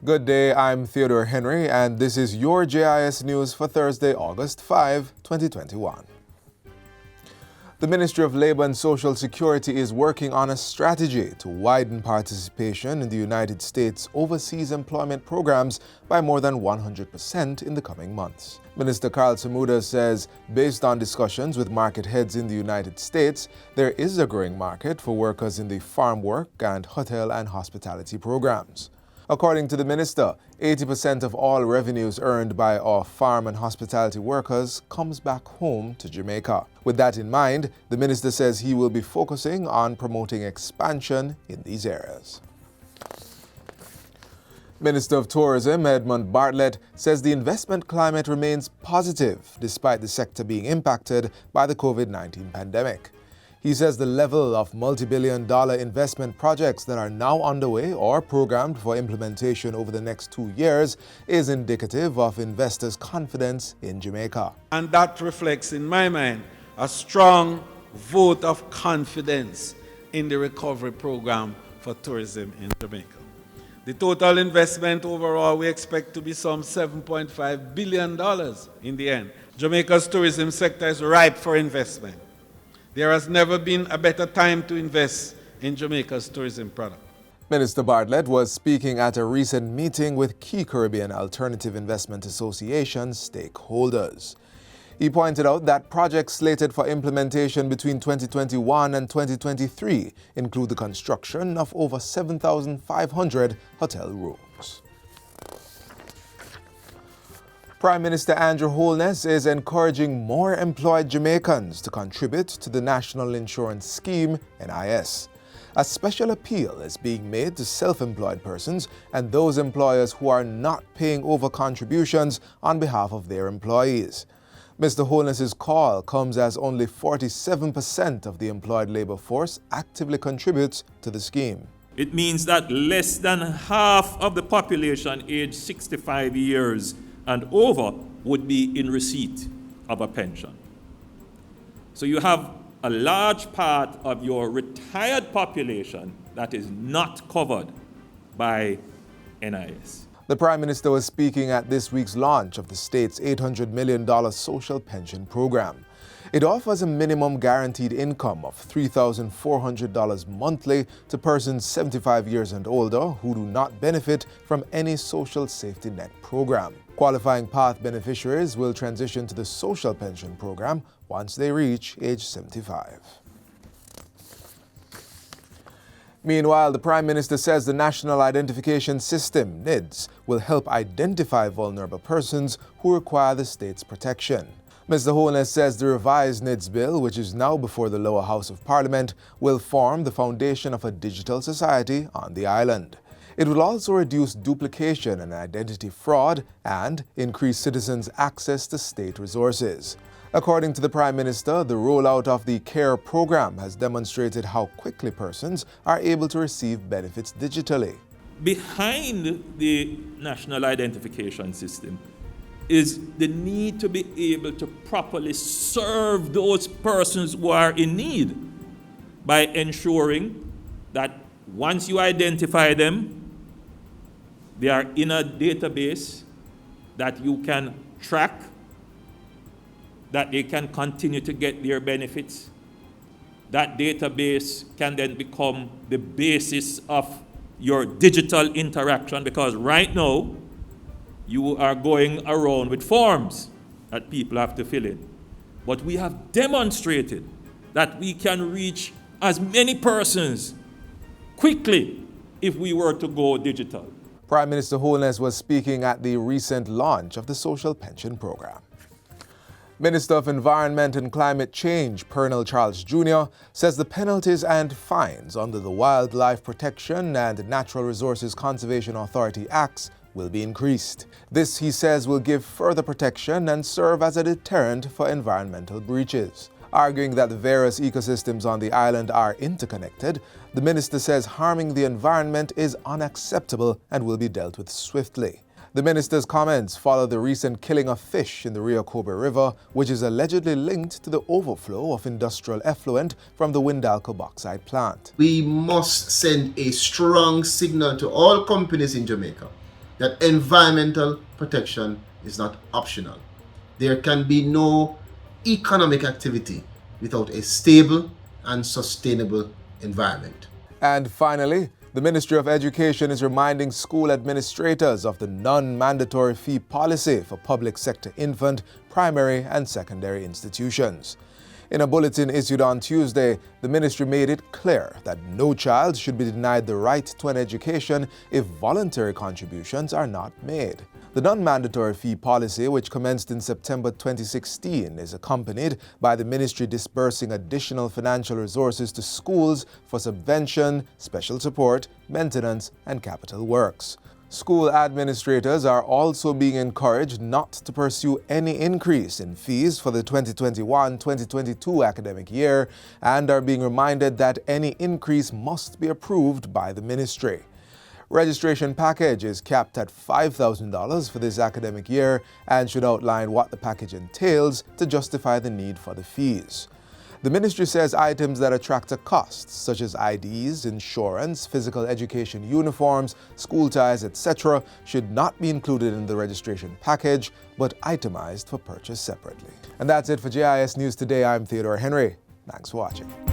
Good day, I'm Theodore Henry, and this is your JIS News for Thursday, August 5, 2021. The Ministry of Labour and Social Security is working on a strategy to widen participation in the United States overseas employment programs by more than 100% in the coming months. Minister Carl Samuda says, based on discussions with market heads in the United States, there is a growing market for workers in the farm work and hotel and hospitality programs. According to the minister, 80% of all revenues earned by our farm and hospitality workers comes back home to Jamaica. With that in mind, the minister says he will be focusing on promoting expansion in these areas. Minister of Tourism Edmund Bartlett says the investment climate remains positive despite the sector being impacted by the COVID-19 pandemic. He says the level of multi-billion-dollar investment projects that are now underway or programmed for implementation over the next 2 years is indicative of investors' confidence in Jamaica. And that reflects, in my mind, a strong vote of confidence in the recovery program for tourism in Jamaica. The total investment overall we expect to be some $7.5 billion in the end. Jamaica's tourism sector is ripe for investment. There has never been a better time to invest in Jamaica's tourism product. Minister Bartlett was speaking at a recent meeting with key Caribbean Alternative Investment Association stakeholders. He pointed out that projects slated for implementation between 2021 and 2023 include the construction of over 7,500 hotel rooms. Prime Minister Andrew Holness is encouraging more employed Jamaicans to contribute to the National Insurance Scheme, NIS. A special appeal is being made to self-employed persons and those employers who are not paying over contributions on behalf of their employees. Mr. Holness's call comes as only 47% of the employed labor force actively contributes to the scheme. It means that less than half of the population aged 65 years and over would be in receipt of a pension. So you have a large part of your retired population that is not covered by NIS. The Prime Minister was speaking at this week's launch of the state's $800 million social pension program. It offers a minimum guaranteed income of $3,400 monthly to persons 75 years and older who do not benefit from any social safety net program. Qualifying path beneficiaries will transition to the social pension program once they reach age 75. Meanwhile, the Prime Minister says the National Identification System, NIDS, will help identify vulnerable persons who require the state's protection. Mr. Holness says the revised NIDS bill, which is now before the lower house of Parliament, will form the foundation of a digital society on the island. It will also reduce duplication and identity fraud and increase citizens' access to state resources. According to the Prime Minister, the rollout of the CARE program has demonstrated how quickly persons are able to receive benefits digitally. Behind the National Identification System is the need to be able to properly serve those persons who are in need by ensuring that once you identify them, they are in a database that you can track, that they can continue to get their benefits. That database can then become the basis of your digital interaction, because right now you are going around with forms that people have to fill in. But we have demonstrated that we can reach as many persons quickly if we were to go digital. Prime Minister Holness was speaking at the recent launch of the social pension program. Minister of Environment and Climate Change, Pernell Charles Jr., says the penalties and fines under the Wildlife Protection and Natural Resources Conservation Authority Acts will be increased. This, he says, will give further protection and serve as a deterrent for environmental breaches. Arguing that the various ecosystems on the island are interconnected, the minister says harming the environment is unacceptable and will be dealt with swiftly. The minister's comments follow the recent killing of fish in the Rio Cobre River, which is allegedly linked to the overflow of industrial effluent from the Windalco bauxite plant. We must send a strong signal to all companies in Jamaica that environmental protection is not optional. There can be no economic activity without a stable and sustainable environment. And finally, the Ministry of Education is reminding school administrators of the non-mandatory fee policy for public sector infant, primary and secondary institutions. In a bulletin issued on Tuesday, the ministry made it clear that no child should be denied the right to an education if voluntary contributions are not made. The non-mandatory fee policy, which commenced in September 2016, is accompanied by the ministry disbursing additional financial resources to schools for subvention, special support, maintenance, and capital works. School administrators are also being encouraged not to pursue any increase in fees for the 2021-2022 academic year and are being reminded that any increase must be approved by the ministry. Registration package is capped at $5,000 for this academic year and should outline what the package entails to justify the need for the fees. The ministry says items that attract a cost, such as IDs, insurance, physical education uniforms, school ties, etc., should not be included in the registration package, but itemized for purchase separately. And that's it for JIS News Today. I'm Theodore Henry. Thanks for watching.